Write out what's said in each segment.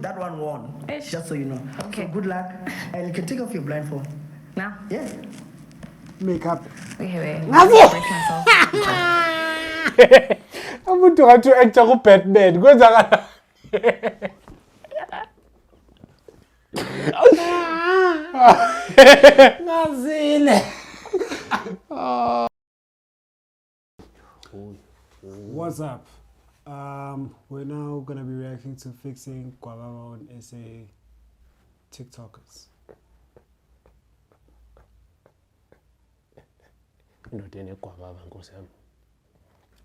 that one won. Ish. Just so you know. Okay. So good luck. And you can take off your blindfold. Now? Yeah. Makeup. Okay, wait. I'm gonna break myself. I'm going to act like Batman. Go Zara. What's up? We're now gonna be reacting to fixing Gwababa on SA TikTokers. Indodeni eGwababa nkosi yami.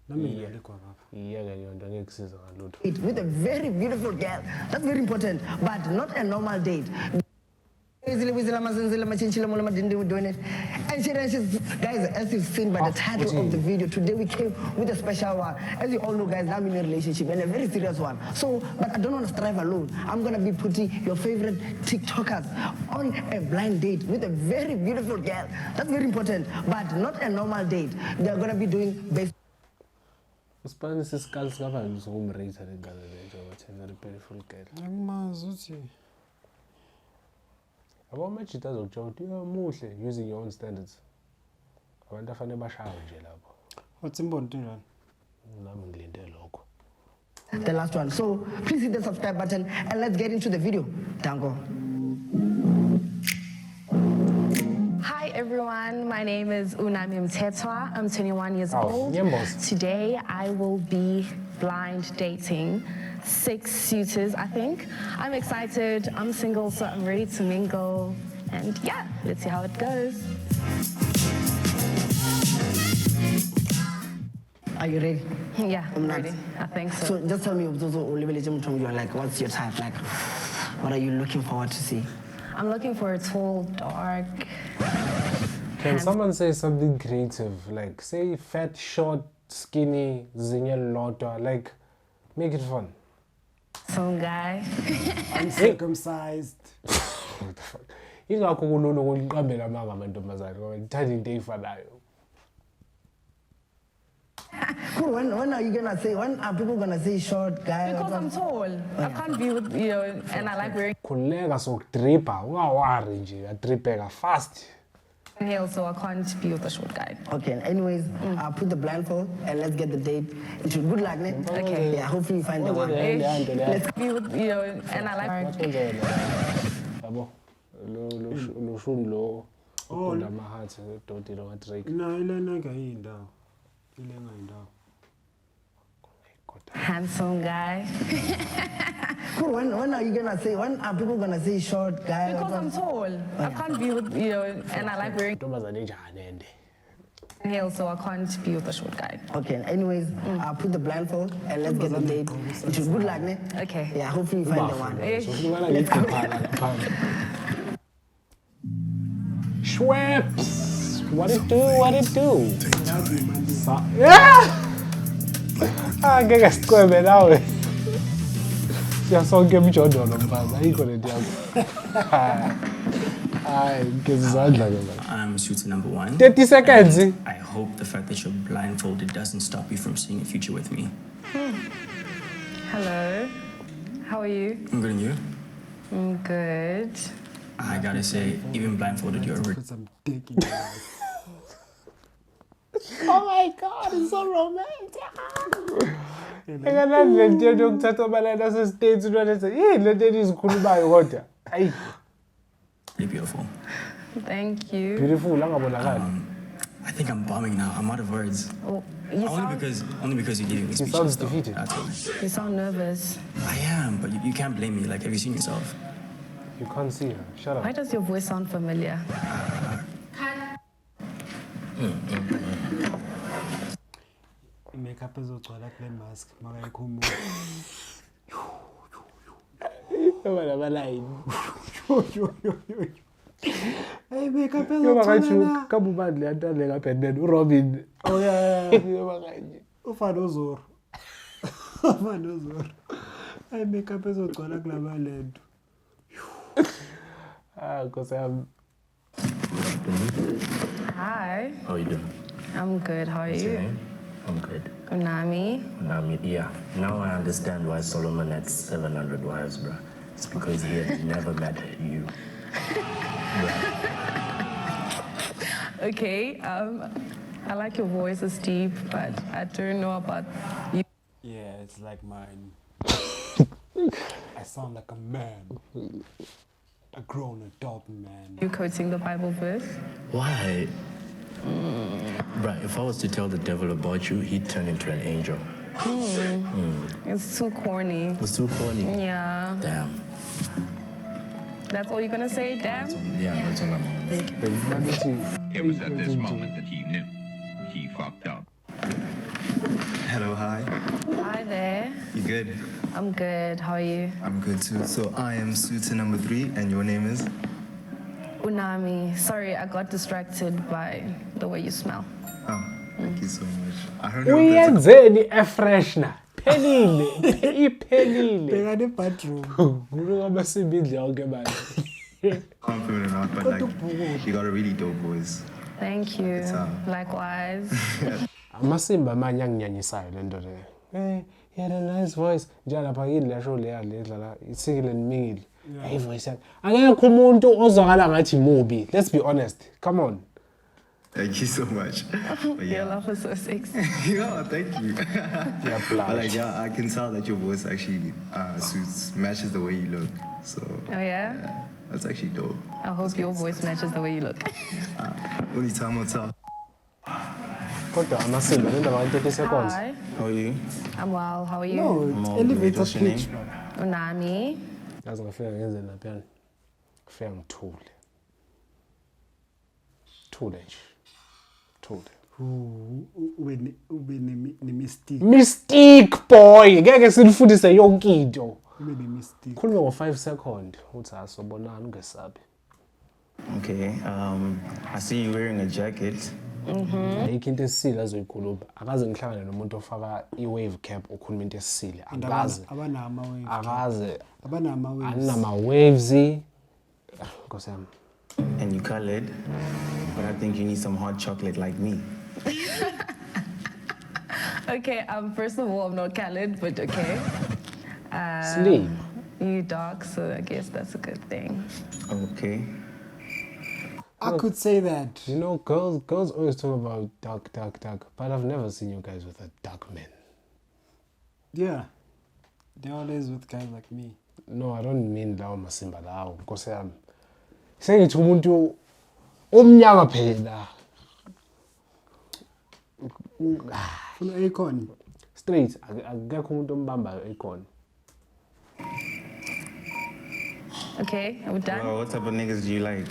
Nami ngiyale Gwababa. Iyeke yonto ngeke kusiza ngalutho. With a very beautiful girl. That's very important. But not a normal date. Zillewizzy, doing it. And she's, guys, as you've seen by the title of the video, today we came with a special one. As you all know, guys, I'm in a relationship and a very serious one. So, but I don't want to strive alone. I'm going to be putting your favorite TikTokers on a blind date with a very beautiful girl. That's very important, but not a normal date. They're going to be doing basic. Spanish skulls ngapha ngizokumrate le ngane le njengoba a very beautiful girl. Angimazi uthi. Abo majita azokutshela ukuthi muhle using your own standards. Abantu afanele bashawe nje lapho. What's important to run? Nami ngilinde lokho. The last one. So please hit the subscribe button and let's get into the video. Dango. Hi everyone, my name is Unami Mtetwa. I'm 21 years old. Nyembos. Today I will be blind dating 6 suitors, I think. I'm excited, I'm single, so I'm ready to mingle. And yeah, let's see how it goes. Are you ready? Yeah, I'm ready. I think so. So just tell me, you're like, what's your type? Like, what are you looking forward to see? I'm looking for a tall, dark. Can someone say something creative? Like, say fat, short, skinny, zingel lotwa. Like, make it fun. Some guy. Uncircumcised. What the fuck? Ingakho kunono ukuqambela amanga amantombazane ngoba ngithanda into eyifanayo. Cool. When are you gonna say? When are people gonna say short guy? Because I'm tall. I can't be with, you know, and I like wearing Khuleka sokudripa, ungawari nje, adripeka fast. heels, so I can't be with a short guy. Okay. Anyways, I'll put the blindfold and let's get the date into good luck, ne? Okay. Yeah. Hopefully you find the one. Let's be with, you know, and I like. Yabo. Lo shuni lo. Ukunda mahathi doti lo Drake. No, ilena ngayindawo. Ilenga indawo. Handsome guy. Cool. When are you gonna say? When are people gonna say short guy? Because I'm tall. I can't be with, you know, and I like wearing Ntombazane njani ende. heels, so I can't be with a short guy. Okay. Anyways, I'll put the blindfold and let's get the date into good luck, ne? Okay. Yeah. Hopefully you find the one. Schweppes! What it do? What it do? Yeah! Ah, ngeke siqwebe nawe. Siyasonke emjondolo mfana, ayikho lento yakho. Hayi, ngezi izandla ke manje. I'm shooter number 1. 30 seconds. I hope the fact that you're blindfolded doesn't stop you from seeing a future with me. Hello. How are you? I'm good, and you? I'm good. I gotta say, even blindfolded, you're a Put some dick in your ass. Oh my god, it's so romantic. Enganani le nto yokuthatha abalala se-States unalethi, yini le nto ezikhulumayo kodwa? Hayi. really beautiful. Thank you. Beautiful, angabonakali. I think I'm bombing now. I'm out of words. Oh, you Only because you're giving me speeches. sounds though. defeated. That's all. you sound nervous. I am, but you can't blame me. Like, have you seen yourself? You can't see her. Shut Why up. does your voice sound familiar? Makeup ezogcwala kule mask makayikhumula. Hey, makeup ezogcwala. Kabubani le nto le kaBatman uRobin. Oh yeah. Yoba kanje. Ufana ozoro. Ufana ozoro. Hey, makeup ezogcwala kulaba lento. Ah, because I'm Hi. How are you doing? I'm good. How are What's your you? name? I'm good. Unami. Yeah. Now I understand why Solomon had 700 wives, bro. It's because he has never met you. Okay, I like your voice, it's deep, but I don't know about you. Yeah, it's like mine. I sound like a man. A grown adult man. You quoting the Bible verse? Why? Right, if I was to tell the devil about you, he'd turn into an angel. It's too corny. It's too corny. Yeah. Damn. That's all you're gonna say, damn? Yeah, that's all I'm It was at this moment that he knew he fucked up. Hello, hi. Hi there. You good? I'm good. How are you? I'm good too. So I am suitor number 3, and your name is? Unami. Sorry, I got distracted by the way you smell. Oh, thank you so much. I don't know if that's Uyenzeni efreshna. Pelile. Iphelile. Bheka the bathroom. Nguluka basibidla yonke manje. a compliment or not, but like, you got a really dope voice. Thank you. Likewise. Amasimba amanye anginyanyisayo lento le. Hey, he had a nice voice. Njalo lapha yini le show leya le dlala isikile nimile. Hey voice yakhe. Akekho umuntu ozwakala ngathi mubi. Let's be honest. Come on. Thank you so much. But Your yeah. laugh is so sexy. Yeah, thank you. Yeah, But like, yeah, I can tell that your voice actually matches the way you look. So Oh yeah? that's actually dope. I hope your voice matches the way you look. Only time will tell. Kodwa amasimba lento about 30 seconds. Hi. How are you? I'm well. How are you? No, it's More elevator what's your name? pitch, man. Unami. Yazi ngifika ngenze laphana. Ngifika ngithule. Thule nje. Thule. Ube ne-mystique. Mystique boy. Ngeke silifundise yonke into. Ube ne-mystique. Khuluma ngo5 seconds. Uthi asobonana ungesabi. Okay, I see you wearing a jacket. Ayikho into esisile azoyikhuluma. Akaze ngihlangane nomuntu ofaka i-wave cap ukhuluma into esisile. Akaze. Abanama-waves. Akaze. Abanama-waves. Anama-waves. Nkosi yami. And you colored, but I think you need some hot chocolate like me. Okay, first of all, I'm not colored, but okay. Slim. You dark, so I guess that's a good thing. Okay. I could say that. You know, girls always talk about dark, but I've never seen you guys with a dark man. Yeah. They're always with guys like me. No, I don't mean lawo masimba lawo. Nkosi yami. Sengithi umuntu omnyama phela. Funa Akon. Straight, akekho umuntu ombambayo icon. Okay, are we done? Well, what type of niggas do you like?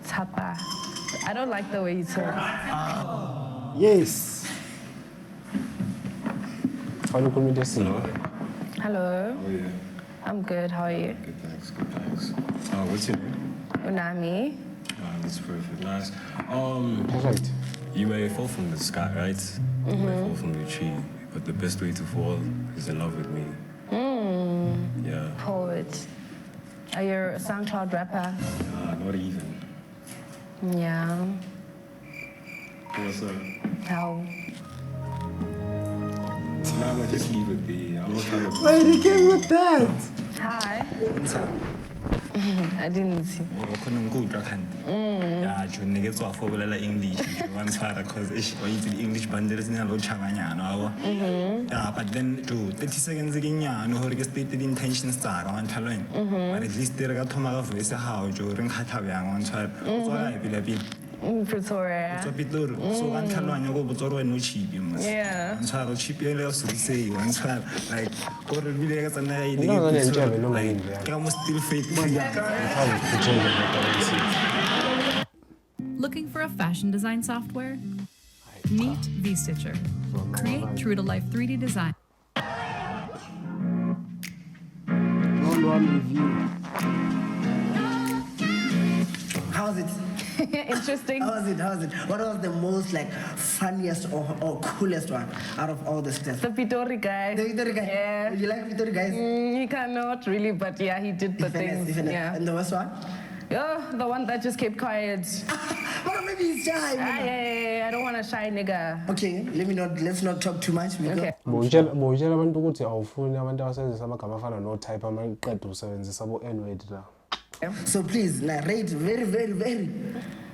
Tapa. I don't like the way you talk. Yes. Fana ukhuluma into esile. Hello. Oh, yeah. I'm good. How are you? Good, thanks. Good, thanks. What's your name? Unami. That's perfect. Nice. Perfect. You may fall from the sky, right? You may fall from the tree, but the best way to fall is in love with me. Yeah. Poet. Are you a SoundCloud rapper? Not even. Yeah. What's up? How? Nah, but just leave it be. I'm not trying to. Wait, he came with that. Hi. I didn't see. khona ngikudla kanti ya jone ke tswa fobelela English one tshwara cause when you the English bundle sina lo changanyana yabo yeah, but then to 30 seconds ke nyano hore ke stated intentions tsa ka wantlhalweni but at least re ka thoma ka voice how jo re nkhatha byang one tshwara o tswa ka pele pele Pretoria. so pitlori so ka ntlhalwanya go botsoro wena o chipi mos Yeah. ntshwara o chipi ele o sutse one tshwara like go re bile ka tsana ile No, no, no, no, no, no. ke mo still fake Looking for a fashion design software? Meet V-Stitcher. Create true-to-life 3D design. Round one review. How's it? Interesting. How's it? What was the most like funniest or coolest one out of all the stuff? The Pitori guy. The Pitori guy. Yeah. You like Pitori guys? He cannot really, but yeah, he did the things. Yeah. And the worst one? Oh, the one that just kept quiet. But maybe he's shy. Yeah, I don't want a shy nigga. Okay, let's not talk too much. Okay. Bowutshela abantu ukuthi awufuni abantu abasebenzisa amagama afana no-type amaqeda usebenzisa bo-n-word la. So please narrate very, very, very,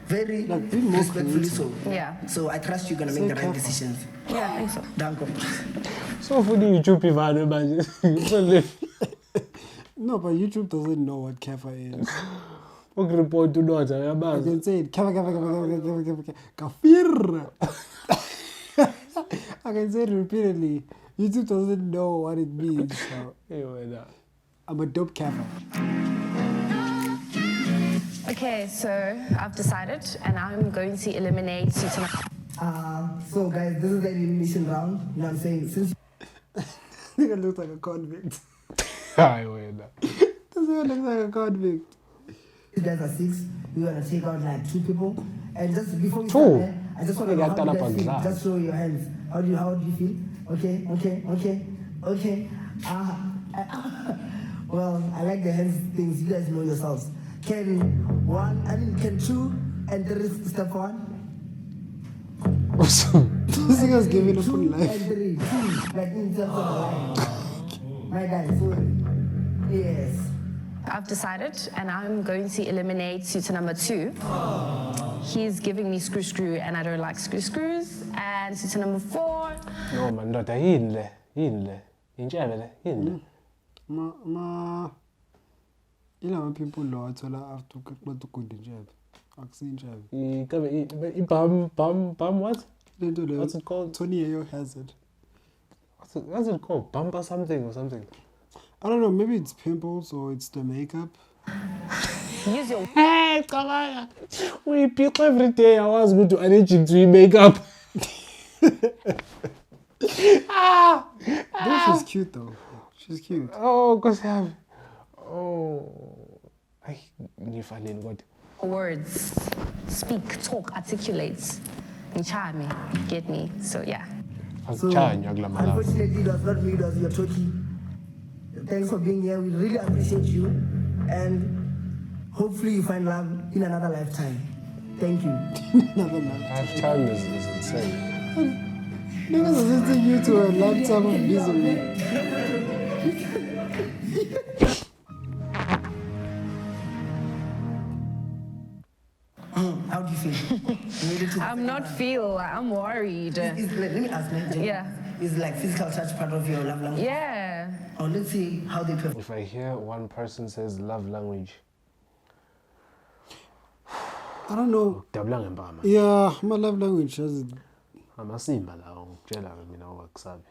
very Like, be more respectfully so. Yeah. So I trust you're gonna make the right decisions. Yeah, I think so. Danko. So ufuna i-YouTube ivane manje. No, but YouTube doesn't know what kafa is. Ukureport unotha I uyabazi. can say it. Kafir. I can say it repeatedly. YouTube doesn't know what it means. So Hey wena. I'm a dope kafir. Okay, so I've decided, and I'm going to eliminate Susan. So guys, this is the elimination round. You know what I'm saying? Since Nigga looks like a convict. Hayi wena. This nigga looks like a convict. you guys are 6, we're gonna take out like 2 people. And just before we Two? start there, I just want to know Nigga, how do you stand up guys and feel. laugh. Just show your hands. How do you feel? Okay. Well, I like the hands things. You guys know yourselves. Can 2 and 3 step forward? This nigga's giving up 2 on life. and 3, 2, like in terms of the line. My guy, sorry. Yes. I've decided, and I'm going to eliminate suitor number 2. He's giving me screw, and I don't like screws. And suitor number 4. No man, ndoda yini le? Intshebe le, yini le? Ilama people lo athola after kuqeda ukugunda intshebe. Akusinjebe. Bum what? Lento leyo. What's it called? Tony Yayo has it. What's it called? Bumper something or something? I don't know, maybe it's pimples or it's the makeup. Use your Hey, Kabaya! We pick every day. I was going to allergic to makeup. But she's cute though. She's cute. Oh, because I have. Oh. I need what? words. Speak, talk, articulate. Nchami, get me? So yeah. Unfortunately, it was not me, it was your turkey. Thanks for being here. We really appreciate you. And hopefully you find love in another lifetime. Thank you. Lifetime is insane. Niggas are sending you to a lifetime of misery. How do you feel? I'm not I'm worried. Let me ask you. Yeah. Is like physical touch part of your love language? Yeah. Oh, let's see how they perform. If I hear one person says love language, I don't know. Yeah, my love language has. Amasimba lawo ngitshela mina wakusabi.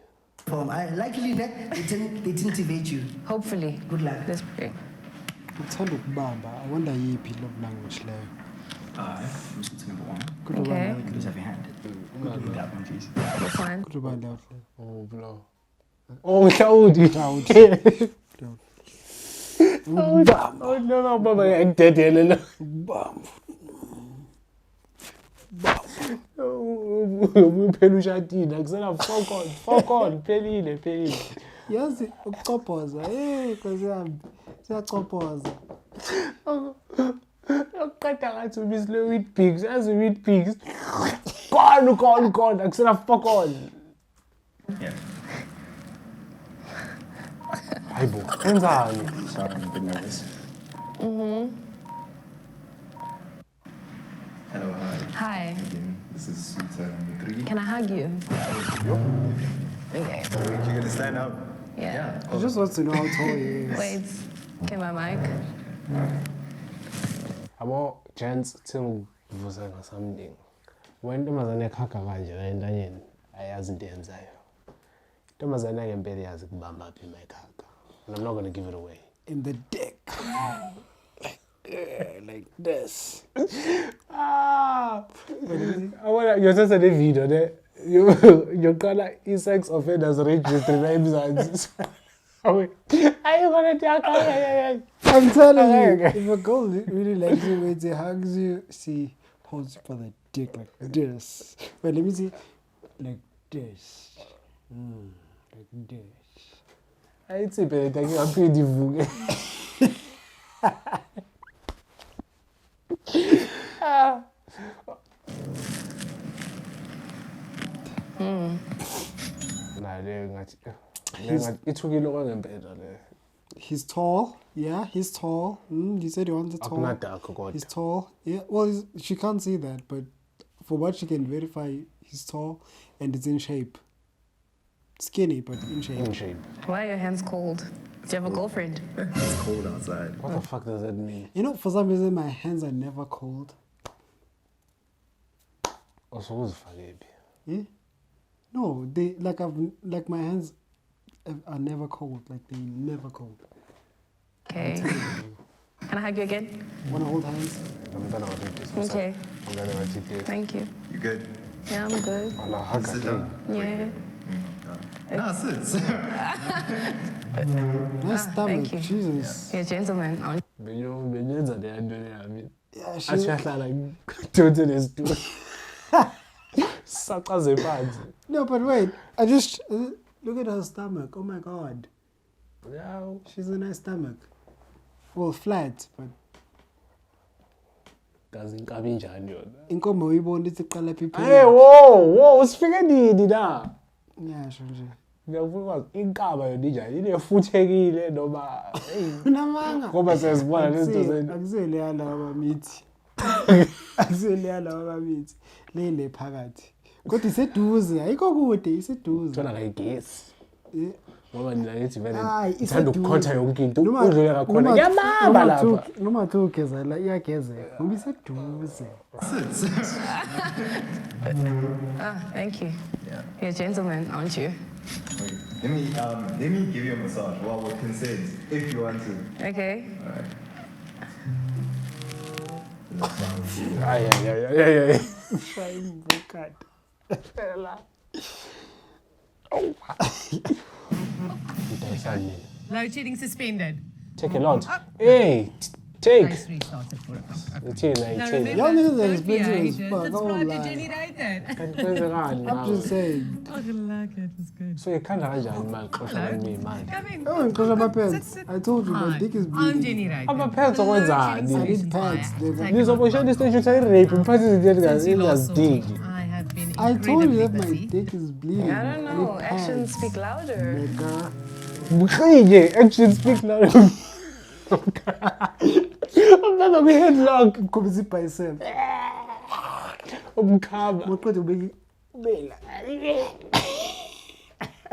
I likely that they intimidate you. Hopefully. Good luck. Let's pray. Ngithanda ukubamba. I wonder yiphi love language leyo. Number 1. Okay. Please have your hand. That one, please. That's fine. Kuthi ubani lapho? Oh bro. Oh Claudi. Oh no baba ngidedele la. Bam. Uphela ushadile akusena fuck on phelile. Yazi ukucophoza. Nkosi yami. Siyacophoza. Uqeda ngathi ubisile wheat pigs, as wheat pigs. Gone. Akusena fuck on. Yeah. Hayibo, enzani? Sorry, I'm a bit nervous. Hello, hi. Hi. Again, this is suite number 3. Can I hug you? Okay. You're gonna stand up. Yeah. He just wants to know how tall he is. Wait. Okay, my mic. Abo gents tingivusa ngasamding. Wentomazane ekhaka kanje la entanyeni ayazi into yenzayo. Intombazane ngempela yazi kubamba apha emakhaka. And I'm not going to give it away. In the dick. Like this. You're just in a video there. You call sex offenders registry names. Are you gonna talk? I'm telling you, if a girl really likes you when she hugs you, she holds for the dick like this. But let me see, like this. Like this. It's a bit like I'm pretty vuge. ithukile kwangempela le. He's tall. Yeah, he's tall. You said he wanted tall. Akunadakho kodwa. He's tall. Yeah, well, she can't see that, but for what she can verify, he's tall and it's in shape. Skinny, but in shape. In shape. Why are your hands cold? Do you have a girlfriend? It's cold outside. What the fuck does that mean? You know, for some reason, my hands are never cold. Also, who's fucking? Yeah? No, they like my hands are never cold. Like they never cold. Okay. Can I hug you again? Wanna hold hands? I'm gonna read this. Okay. I'm gonna write it here. Thank you. You good? Yeah, I'm good. I'm gonna hug Sit again. down. Yeah. No, sit. Nice stomach. thank you. Jesus. You're a gentleman. aren't Benyenza le nto yami. Yeah, she. Athi yahlala kuthothe lesitulo. Saqaze phansi. No, but wait. I just look at her stomach. Oh my god. Yeah. She's a nice stomach. Well, flat, but Kazi inkabi njani yona. inkomo uyibona ithi iqala phi phela. Hey, whoa, usifike nini na? Yeah, sure. Ngiyafuna ukwazi inkaba yona injani. Inefuthekile noma Unamanga. ngoba siyazibona lezi zinto zenu. Akusele yala wabamithi. Akusele yala wabamithi. Le phakathi. Kodwa iseduze, ayikho kude, iseduze. Tona kayigesi. Yeah. Ngoba nina nithi vele Hayi, ngithanda ukukhontra yonke into Noma- udlule kakhona. noma- Ngiyabamba noma lapha. noma tu ugezela iyagezeka ngoba iseduze. Sit. Thank you. Yeah. You're a gentleman, aren't you? Wait, let me give you a massage while we're consent, if you want to. Okay. Alright. Ay. Shame bukat. Ndayisani. Load shedding suspended. Take a lot. Hey, take. Nice restart at 4 o'clock. Ithini Now ayithini. Y'all niggas are don't be expensive as aged. fuck, That's I won't why lie. Jenny rated. Kanti kwenzekani I'm just nawe? saying. I like it. It's good. So ikhanda kanjani manje xoshana nemali? Come in. Oh, and my Sit, pants. sit. I told you my Hi, dick is I'm bleeding. Jenny Rated. Ama-pads okwenzani? I need pads. Nizoboshela isiteshi uthi ayirape mphathi izinto Since you last saw me, engazidingi. I have been I told you incredibly that my busy. dick is bleeding. I don't I know. need Actions pads. speak louder. Nigga. Buqinye, action speak loud. Umntwana kwi-headlock. Mkhombisa i-bicep. Umkhaba. Maqeda ubeka Bela.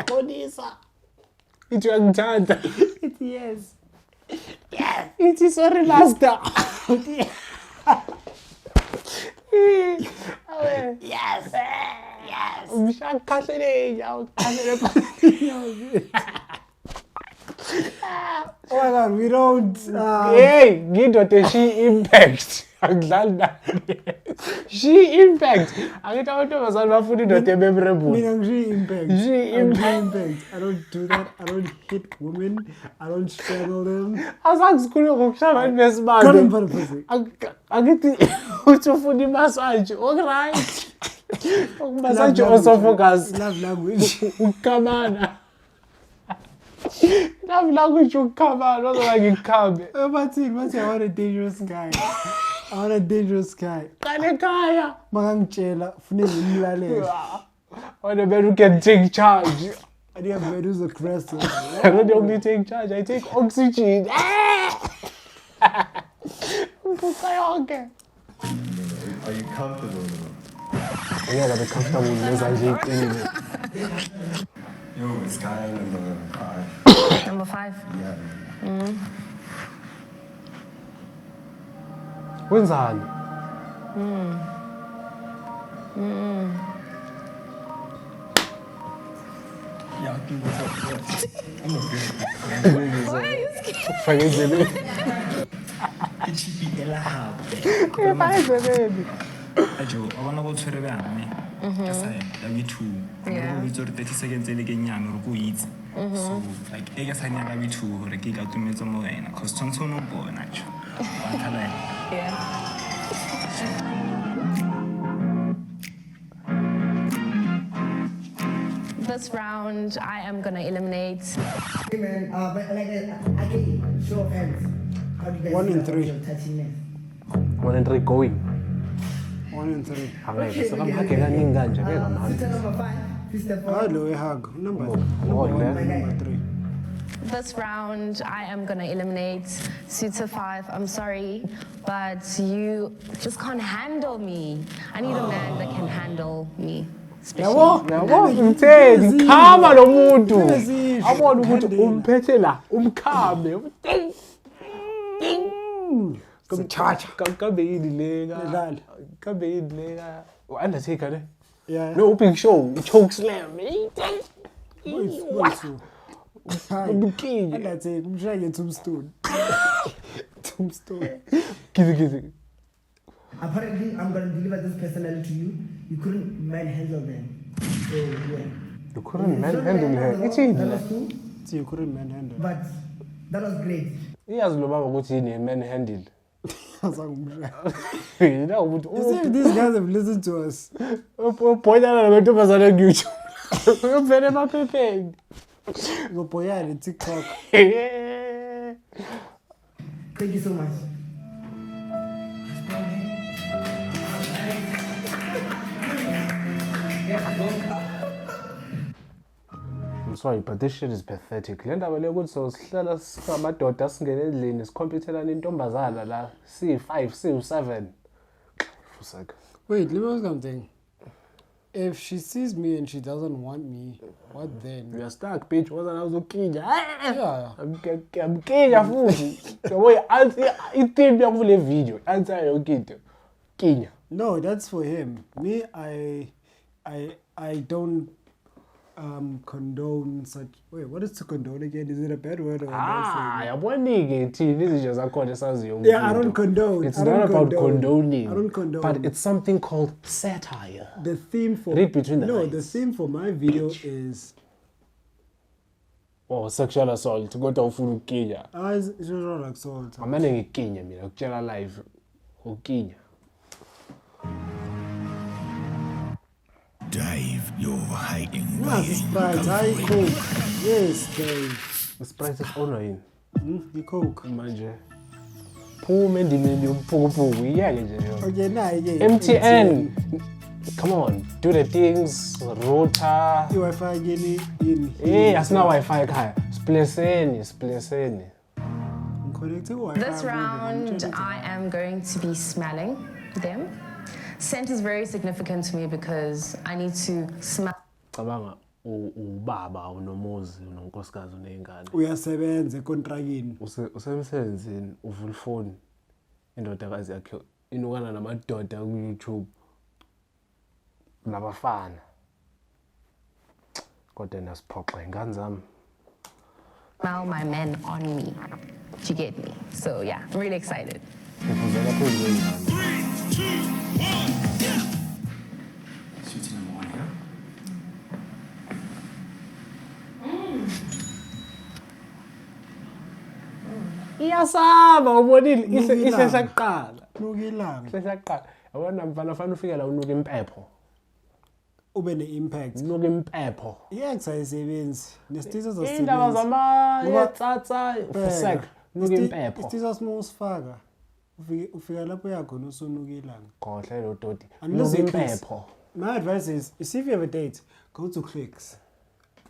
Bonisa. Ithi uyangithanda. ithi yes. Ithi sorry master. Awe. Yes. Umshakhahlele nyawo. Oh my god, we don't. Hey, ngidoda she impact. Akudlali naye. She impact. Angithi amantombazane bafuna indoda ememorable. Mina ngishiye impact. She I'm impact. impact. I don't do that. I don't hit women. I don't strangle them. Asakusikhuluma ngokushaya abantu Cut besimanje. him for the pussy. Angithi uthi ufuna imassage. Alright. Ukumassage osophagus. Love language. Ukukhamana. Love language ukukhamana. Ozoba ngikhambe. Bathi, I want a dangerous guy. I want a dangerous guy. Qale ekhaya. Makangitshela funeka ngimlalele. When a man who can take charge. I need a man who's aggressive. I don't only take charge, I take oxygen. Mpuka yonke. Are you comfortable now? Yeah, I'm comfortable with this. Yo, it's guy number 5. Number 5. Yeah. Wenzani? Yeah, I think that's what. I'm a Why are you scared? Fake endleleni. Ichipi elahaphe. Fake endleleni. Ajo, abana go tshwere bana. Ka sa ya B2. Yeah. Go itse 30 seconds le ke nyana re go itse. So like e ka sanya ka B2 gore ke ka tumetsa mo wena cause tshwantsho no bona jo. Wa thala. Yeah. This round, I am gonna eliminate. Hey man, but like I can show of hands. How do you guys 1 in feel 3. about your 13 minutes? 1 and 3 going. 1 and 3. Angeke sekamhage kaningi kanje ngeke Sister ngamhambisa. number 5. Please step Hello, forward. a hug. Number Oh, one, yeah. number 3. This round, I am gonna eliminate suitor 5. I'm sorry, but you just can't handle me. I need a man that can handle me. Yabo, Yabo mtheni khama lo muntu abona ukuthi Handela. umphethe la umkhambe Sichacha. kambe yini le Dlala. kambe yini le ka Undertaker ne Yeah. no Big Show choke slam What's Mkinye. And that's it. I'm trying to get tombstone. Tombstone. Kizi Apparently, I'm gonna deliver this personally to you. You couldn't manhandle them. So, yeah. you couldn't manhandle her That ithini was cool, So you couldn't manhandle. but that was great. iyazi lo baba ukuthi yini manhandle Azangumshaya. yina ukuthi You see if these guys have listened to us. ubhoyana namantombazane ku YouTube uvele emaphepheni Go boyale TikTok. Thank you so much. I'm sorry, but this shit is pathetic. Le ndaba le ukuthi sihlala singamadoda singene endlini sikhompyuthelana intombazana la C5 C7 Fusaka. Wait, let me ask something. If she sees me and she doesn't want me, what then? We are stuck, bitch. Wasn't I uzokinya? Yeah. Amkinya futhi. Yabo i-theme yakule video. Answer yonke into. Kinya. No, that's for him. Me, I don't condone such. Wait, what is to condone again? Is it a bad word or a nice Yabonike thina izinto zakhona saziyo. Yeah, I don't condone. It's I don't not about condone. condoning. I don't condone. But it's something called satire. The theme for Read between the no, lines. the theme for my video is Sexual assault. Kodwa ufuna ukukinya. it's not like salt. Amane ngikinya mina ukutshela live. Ukinya. Dave, you're hiding Yes, Sprite. I coke. Yes, Dave. The Sprite is honor yini? The coke. Manje. Phuma endimeni yomphukuphuku iyeke nje yona. Okay, now again. MTN. Come on, do the things, router. Wi-Fi again in. Eh, asina Wi-Fi ekhaya. Spleseni. I'm connected Wi-Fi. This round, I am going to be smelling them. Scent is very significant to me because I need to smell. Cabanga ubaba unomuzi unonkosikazi uneyingane. Uyasebenza ekontragini. Usemsebenzini uvula ifoni indodakazi yakhe inukana namadoda ku YouTube nabafana. Kodwa nasiphoqa ingane zami. Smell my men on me. Do you get me? So yeah, I'm really excited. Ngivuzela phezulu kwengane. Shooting number 1 here. Iyasaba ubonile ihle sakuqala. Nukilanga. Ihle sakuqala. Yabona mfana ufana ufike la unuka impepho. Ube ne-impact. Unuka impepho. Iyakusayisebenzi. Nesitizo Indaba zama yatsatsa fusek. Unuka impepho. Isitizo simawusifaka. Ufika lapho yakhona usunuka ilanga. Kohle lo doti. Unless Unuka you clicks. impepho. My advice is, you see if you have a date, go to Clicks.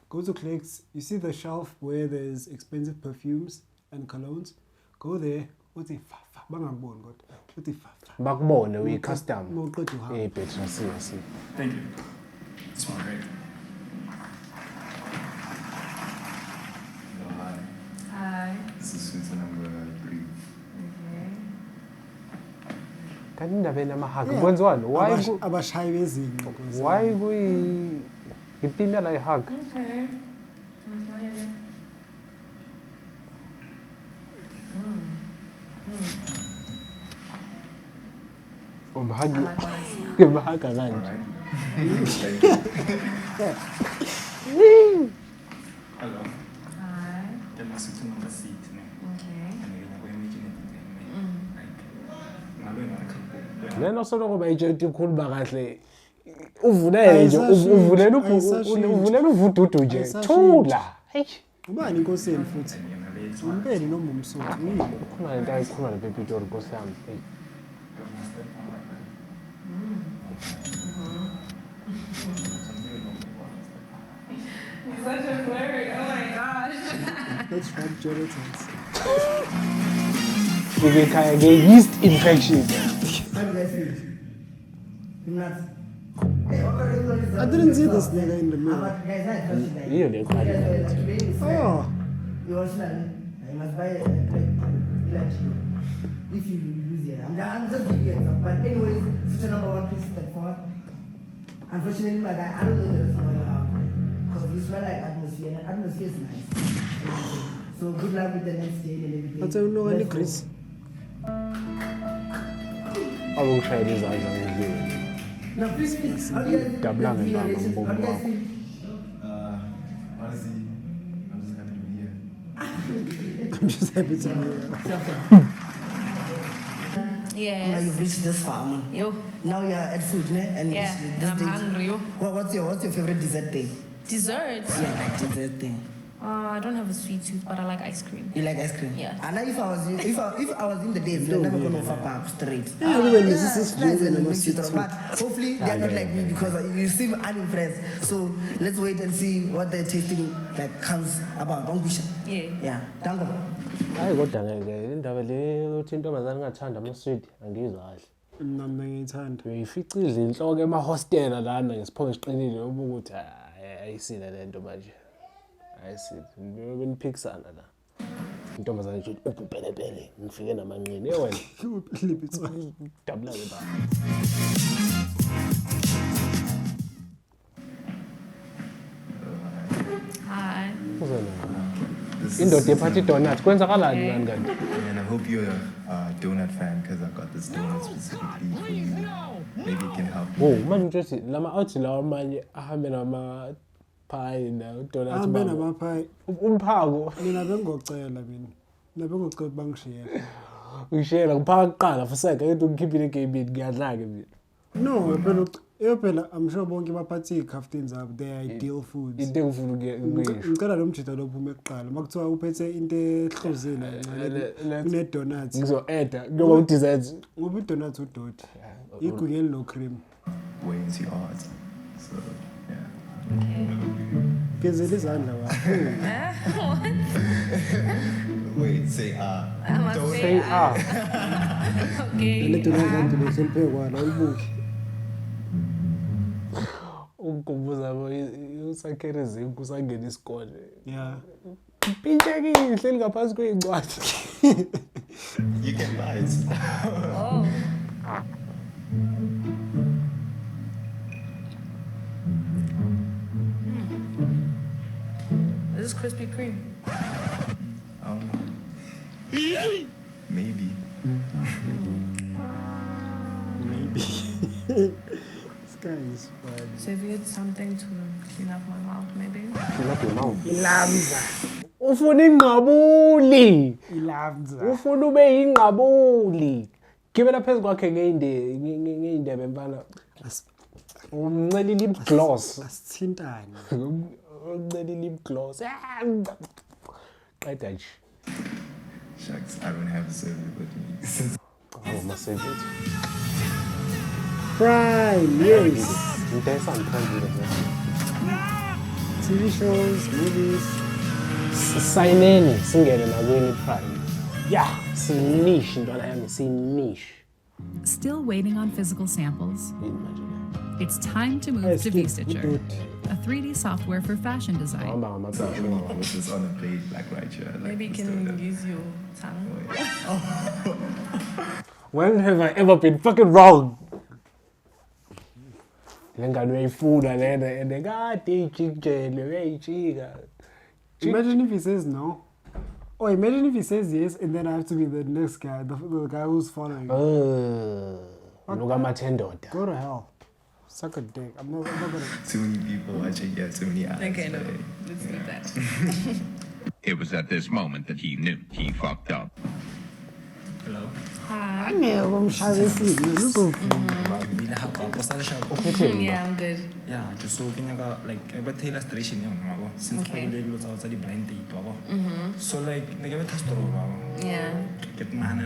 Go to Clicks. You see the shelf where there's expensive perfumes and colognes. Go there. Uthi fa bangakuboni kodwa. Uthi fa. Bakubone uyi custom. Mawuqeda uhamba. Eh bitch, I see. Thank you. This one, right? Hi. This is suitor number 3. Kanti indaba enamahagi kwenziwani? Abashayi bezinto. Why kuyi ipimya la ihug? Okay. Umhagi. I like what I smell. Ngimahaga kanje. Hello. Hi. Then my suitor number 6. Okay. And we're making it. Like, ngabe ngakho. Lena soloko bayitshela ikhuluma kahle. Uvulele nje, uvulela uvududu nje. Thula. Hey. Ubani inkosi yenu futhi? Umpeni noma umsuthu? Khona lento ayikhuluma lePitori Nkosi yami. You're such a flirt. Oh my gosh. That's from genitals. You can get yeast infection. How do you guys feel? You're nuts. I didn't see this nigga in the mirror. Guys, I trust you guys. You don't quite Oh. You also I must buy a if you lose it. I'm just giving you an example. But anyways, such a number one piece step forward. Unfortunately, my guy, I don't know the reason why you have because you smell like atmosphere, and atmosphere is nice. So good luck with the next day and everything. But I don't know any Chris. I will try this out and do it. Now, please, how do you guys feel? Double How do you and guys feel? Honestly, I'm just happy to be here. I'm just happy to be here. Yes. Now you've reached this far, man. Yo. Now you're at food, ne? And Yeah, this I'm day- hungry, yo. What's your favorite dessert thing? Desserts? Yeah, like dessert thing. I don't have a sweet tooth, but I like ice cream. You like ice cream? Yeah. And now if I was in the days, you're never gonna offer pop straight. Yeah, when this it's is nice due and and mix it I'm up. But hopefully they're not like me because you seem unimpressed. So let's wait and see what the tasting like comes about. Yeah. Yeah. Dango. Hayi kodwa ngeke indaba le uthi intombazane ingathanda ama-sweet angizwa kahle. Mina ngiyithanda. Uyifica idla inhloko emahostela lana ngesiphongo esiqinile ubuka ukuthi ayisile le nto manje. Ayisile. Beniphikisana la. Intombazane nje upelepele ngifike namanqini. Wena. Dabula ke ba. Hi. Indoda ephatha idonut kwenzakalani ngani kanti? And I hope you're a donut fan because I got this donut specifically for you. Maybe it can help you. Oh, manje uthi lama outs lawa amanye ahambe nama pie na donut. Ahambe nama pie. Umphako. Mina bengocela mina. Bengocela bangishiyela. Uyishela kuphaka kuqala fuseka into ngikhiphile egamini ngiyadla ke mina. No, phela I'm sure bonke baphathe ikhaftini zabo they are ideal foods. Into engifuna ukuyisho. Ngicela lo mjito lo phuma ekuqala. Makuthiwa uphethe into ehlozile une donuts. Ngizo-eda ngoba u-desserts. Ngoba i-donuts udoti. Igwinyeni no cream. Way into your heart. So, yeah. Gezela izandla wa. Wait, say ah. I must Don't say ah. Okay. Le donut kanti leselphekwa la ubuke. Ukubuza usakhele izinku sangena isikole. Yeah. Pinchekile hleli ngaphansi kweyincwadi. You can buy it. Oh. This is Krispy Kreme. Maybe. Maybe. This guy is fun. So if you had something to clean up my mouth, maybe. Ilamza. Ufuna ingqabuli. Ilamza. Ufuna ube ingqabuli. Gibela phezu kwakhe ngeindebe mfana. Umncela lip gloss. Asithintane. Umncela lip gloss. Qeda nje. Shucks, I don't have a server with me. Oh, must save it. Prime, yes. There's some Prime. TV shows, movies. Sayineni singene nakweni Prime. Yeah, siniche ntwana yami siniche. Still waiting on physical samples? It's time to move to V-Stitcher, a 3D software for fashion design. So I will put this on a plate like right here. Like Maybe you can use your tongue. When have I ever been fucking wrong? Lengane uyayifuna lena and kade ijikjele uyayijika. Imagine if he says no. Oh, imagine if he says yes and then I have to be the next guy, the guy who's following. Look at my tendoda. Go to hell. Suck a dick. I'm not gonna. Too many people watching, yeah, too many eyes. Okay, no, let's leave that. It was at this moment that he knew he fucked up. Hello. Hi. Yeah, I'm shy to see you. Yeah, I'm good. Yeah, just so can like I bet illustration since Okay. I lots outside the blind date so like I get a store Yeah. get man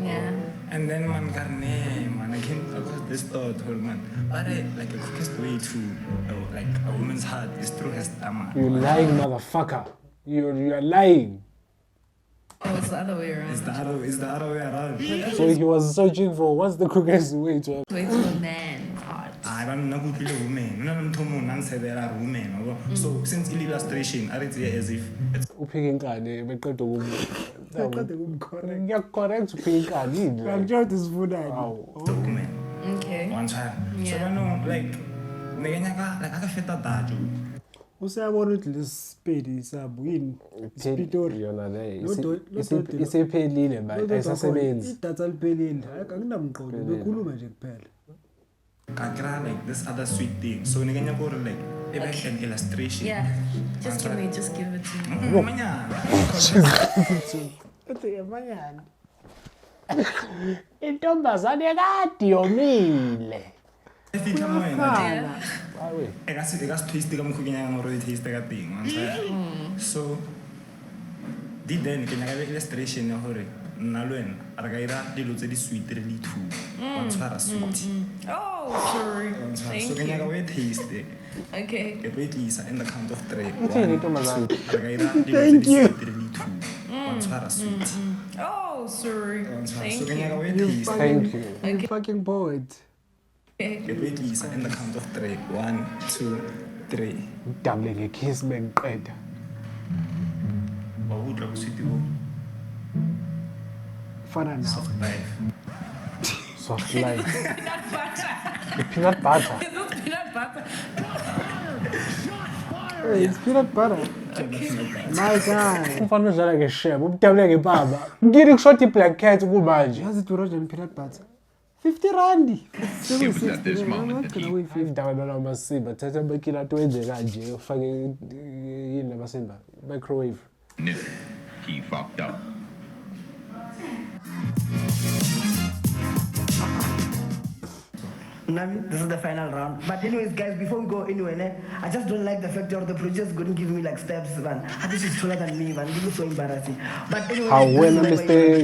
Yeah. And then man, I came across this thought, man. But like the quickest way to like a woman's heart is through her stomach. You lying motherfucker. You're lying. Oh, it's the other way around. It's the other way around. So he was searching for what's the quickest way to... Way to a man's heart. I don't know who a woman. No, there are women. So since illustration, I read it as if it's correct I'm sure this food a woman. Okay. One child. So Yeah. I know, like I can fit that. usayabona ukuthi lesipedi isabo yini isipitori yona le isephelile manje ayisasebenzi idatha liphelile akunamqondo bekhuluma nje kuphela Kakra like this other sweet thing. So like an illustration. Yeah. Just give it to me. manyana intombazane kade yomile So did then can I illustration Nalwen, Argaira, dilo tse di sweet really too. Once for a sweet. Oh, sorry. So can you wait taste it? Okay. Get wait Lisa in the count of 3. Thank you. Really too. Once for a sweet. Oh, sorry. So can you wait you taste? Thank you. You fucking poet Get wait Lisa in the count of 3. 1, 2, 3. Damn like a kiss man qeda. What would look sweet? fana nawe Soft life. Soft life. Peanut butter. The peanut butter. Is this peanut butter? hey, it's peanut butter my guy Ufana udlala ngeshebo ubudabule ngebaba ngiri kushota iblack cat kumanje yazi to Roger peanut butter 50 rand It was at this moment that he indaba namasimba thatha amakila wenze kanje ufake yini namasimba microwave knew he fucked up. Nami, this is the final round. But anyways, guys, before we go anywhere, I just don't like the fact that the producers couldn't give me like steps, man. I think she's taller than me, man. This is so embarrassing. But anyway, How when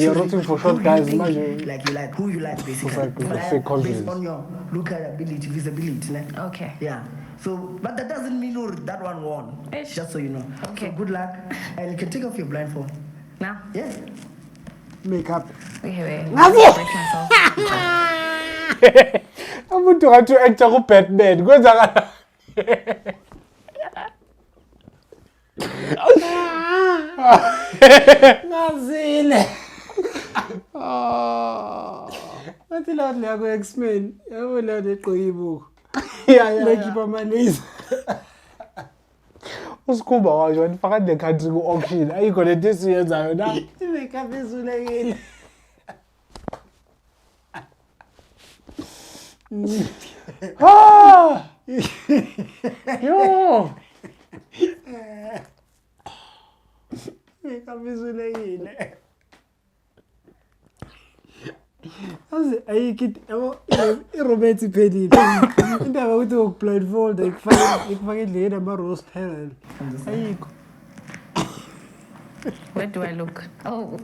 you're rooting for short guys, imagine. Like you like who you like, basically. Like with the fake confidence. Based on your lookability, visibility. Ne? Okay. Yeah. So, but that doesn't mean that one won. Ish. Just so you know. Okay. So good luck, and you can take off your blindfold. Now? Yeah. makeup Okay, wait. Nazi! Break myself. umuntu ngathi u-actor ku-Batman kwenzakala ngazile bathi leyo nto leya ku-X-Men yabo leyo nto egqoke ibuko lekhipha amaneza usikhumba wayo wanifaka ne-country ku-auction ayikho le nto esiyenzayo na i-makeup ezulekile yo makeup ezulekile aze ayikho i-romance iphelile indaba yokuthi ukublindfold ikufaka endleleni ama-rose petal ayikho. Where do I look? Oh.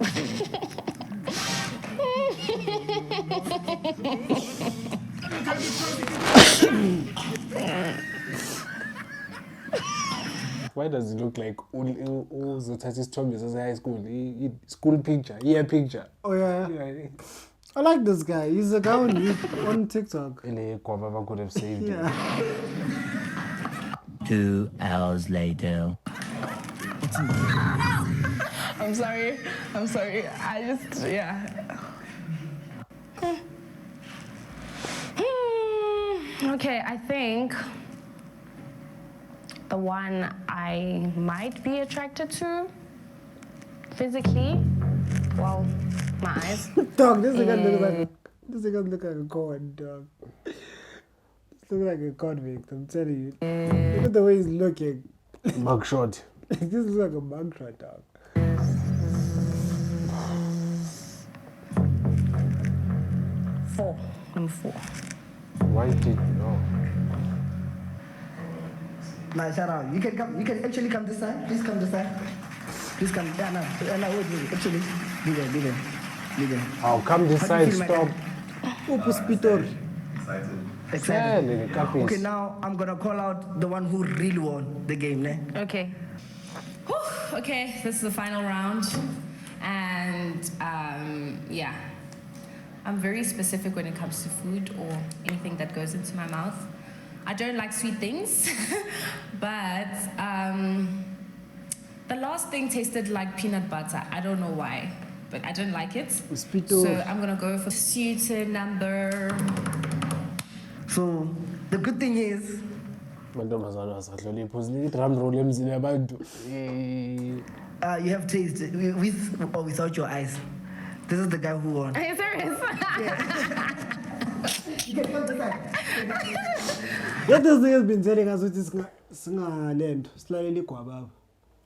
Why does it look like uzothatha isithombe sase-high school school picture year picture Oh yeah. I like this guy. He's a guy on TikTok. ile Gwababa could have saved it. Yeah. 2 hours later. I'm sorry. I just, yeah. Okay, I think the one I might be attracted to physically, well, my eyes. Dog, this guy looks like a con, dog. This looks like a convict, I'm telling you. Look at the way he's looking. Mugshot. This looks like a mugshot, dog. Number 4. Why did no? Nah, shout out. You can actually come this side. Please come this side. Please come. Yeah, no, wait. Actually, be there. How come this How do you side feel, my stop? Excited. Excited. Okay, now I'm gonna call out the one who really won the game, ne? Okay. Whew, okay, this is the final round. And yeah, I'm very specific when it comes to food or anything that goes into my mouth. I don't like sweet things, but the last thing tasted like peanut butter. I don't know why, but I don't like it. So I'm gonna go for suitor number. So the good thing is, you have taste with or without your eyes. This is the guy who won. Are you serious? What this thing has been telling us which is singalendo silaleli Gwababa.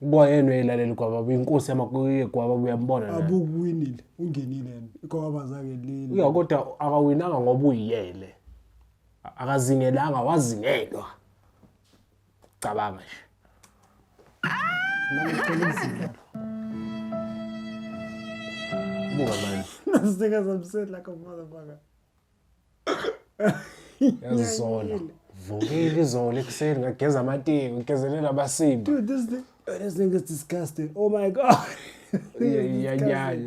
Ngoyena uyilalela Gwababa inkosi yamakuye Gwababa uyambona. Abukwinile ungenile yena. Gwababa zake lili. Uya kodwa akawinanga ngoba uyiyele. Akazingelanga wazingelwa. Cabanga nje. Buka manje. This thing is upset like a motherfucker. Yazizola. Vukile izolo ekuseni ngageza amateki ngigezelela abasibi. Dude, this thing is disgusting. Oh my god. Yeah.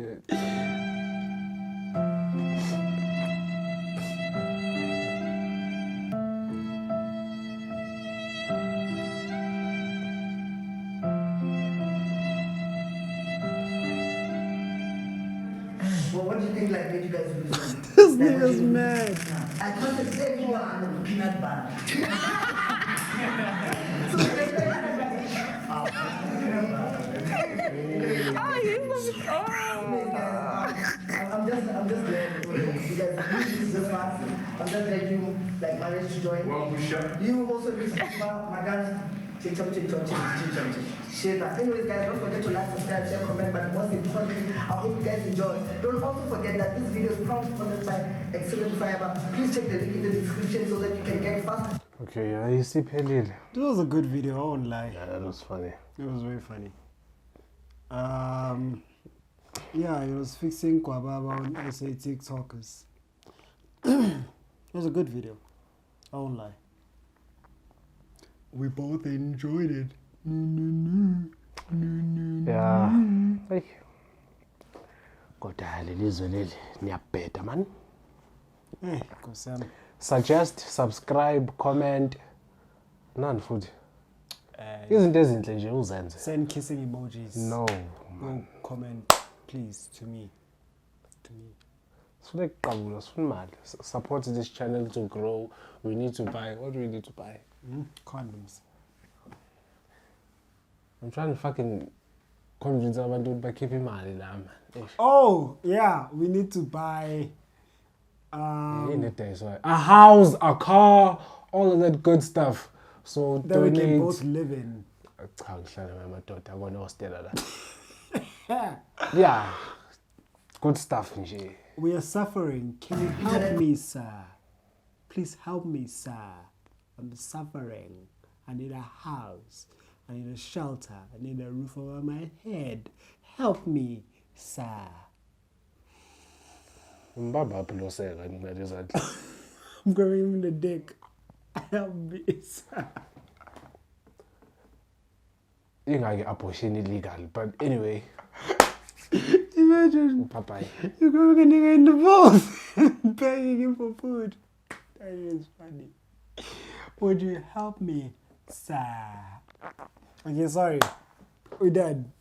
well, what do you think like made you guys lose? This nigga's mad. I counted everyone peanut butter. I'm just glad because this is fast. I'm just glad you like managed to join. You also remember my guys. Anyways, guys, don't forget to like, subscribe, share, comment, but most importantly, I hope you guys enjoy. Don't also forget that this video is proudly sponsored by Excellent Fiber. Please check the link in the description so that you can get fast. Okay, yeah, you see Pelil. It was a good video, I won't lie. Yeah, that was funny. It was very funny. Yeah, it was fixing Gwababa on SA TikTokers. It was a good video, I won't lie. We both enjoyed it. Yeah. Hey. Kodwa lelizwe leli niyabheda man. Hey, Nkosana. Suggest, subscribe, comment. None futhi. Izinto ezinhle nje uzenze. Send kissing emojis. No. Go comment, please, to me. Sifuna ukuqabula, sifuna imali. Support this channel to grow. We need to buy. What do we need to buy? Condoms. I'm trying to fucking convince abantu ukuthi bakhiphe imali la man. Oh, yeah, we need to buy A house, a car, all of that good stuff. So that we donate. can both live in. Cha ngihlala namadoda akona hostela la. Yeah. Good stuff nje. We are suffering. Can you help me, sir? Please help me, sir. I'm suffering. I need a house. I need a shelter. I need a roof over my head. Help me, sir. I'm grabbing him in the dick. Help me, sir. You know, I get abortion illegal, but anyway. Imagine. Bye-bye. You're grabbing a nigga in the balls and begging him for food. That is funny. Would you help me, sir? Okay, sorry. We're done.